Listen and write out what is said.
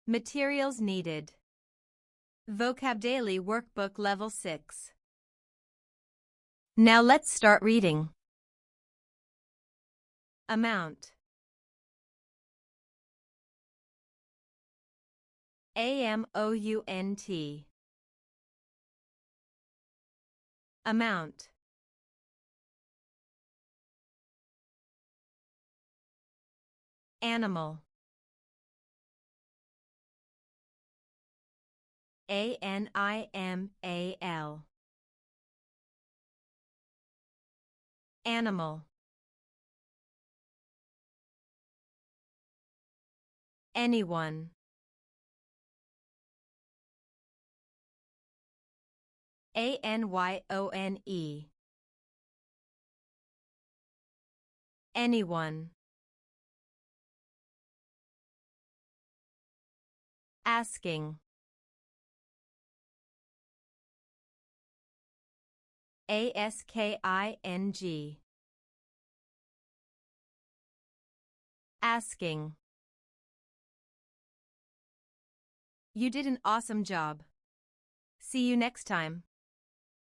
Materials needed. VocabDaily Workbook Level 6. Now let's start reading. Amount. AMOUNT. Amount. Animal. ANIMAL. Animal. Anyone. ANYONE. Anyone. Asking. ASKING. Asking. You did an awesome job. See you next time.